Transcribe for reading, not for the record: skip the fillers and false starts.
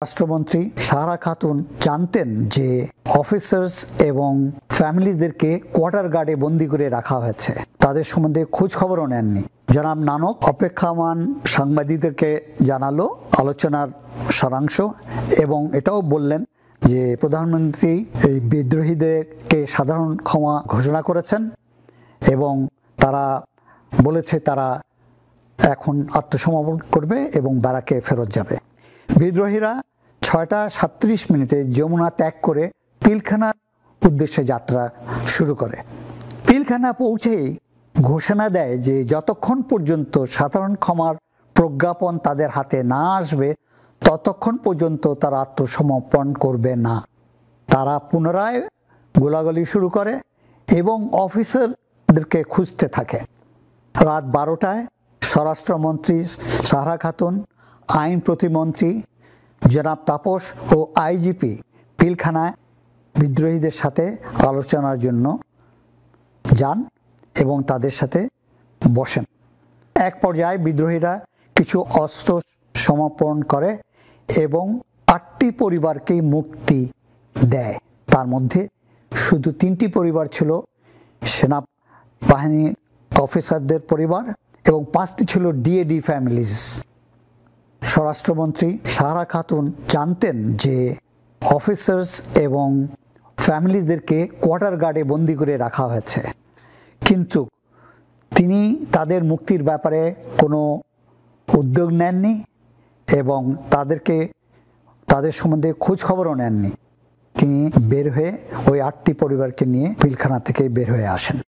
রাষ্ট্রমন্ত্রী সাহারা খাতুন জানতেন যে অফিসার্স এবং ফ্যামিলিদেরকে কোয়ার্টার গার্ডে বন্দি করে রাখা হয়েছে, তাদের সম্বন্ধে খোঁজ খবরও নেননি। জনাব নানক অপেক্ষামান সাংবাদিকদেরকে জানালো আলোচনার সারাংশ এবং এটাও বললেন যে প্রধানমন্ত্রী এই বিদ্রোহীদেরকে সাধারণ ক্ষমা ঘোষণা করেছেন এবং তারা বলেছে তারা এখন আত্মসমর্পণ করবে এবং ব্যারাকে ফেরত যাবে। বিদ্রোহীরা 6টা 37 যমুনা ত্যাগ করে পিলখানার উদ্দেশ্যে যাত্রা শুরু করে। পিলখানা পৌঁছেই ঘোষণা দেয় যে যতক্ষণ পর্যন্ত সাধারণ ক্ষমার প্রজ্ঞাপন তাদের হাতে না আসবে ততক্ষণ পর্যন্ত তারা আত্মসমর্পণ করবে না। তারা পুনরায় গোলাগুলি শুরু করে এবং অফিসারদেরকে খুঁজতে থাকে। রাত 12টায় স্বরাষ্ট্রমন্ত্রী সাহারা খাতুন, আইন প্রতিমন্ত্রী জনাব তাপস ও আইজিপি পিলখানায় বিদ্রোহীদের সাথে আলোচনার জন্য যান এবং তাদের সাথে বসেন। এক পর্যায়ে বিদ্রোহীরা কিছু অস্ত্র সমর্পণ করে এবং 8টি পরিবারকেই মুক্তি দেয়। তার মধ্যে শুধু 3টি পরিবার ছিল সেনাবাহিনী অফিসারদের পরিবার এবং 5টি ছিল ডিএডি ফ্যামিলিজ। স্বরাষ্ট্রমন্ত্রী সাহারা খাতুন জানতেন যে অফিসার্স এবং ফ্যামিলিদেরকে কোয়ার্টার গার্ডে বন্দি করে রাখা হয়েছে, কিন্তু তিনি তাদের মুক্তির ব্যাপারে কোনো উদ্যোগ নেননি এবং তাদের সম্বন্ধে খোঁজ খবরও নেননি। তিনি বের হয়ে ওই 8টি পরিবারকে নিয়ে পিলখানা থেকে বের হয়ে আসেন।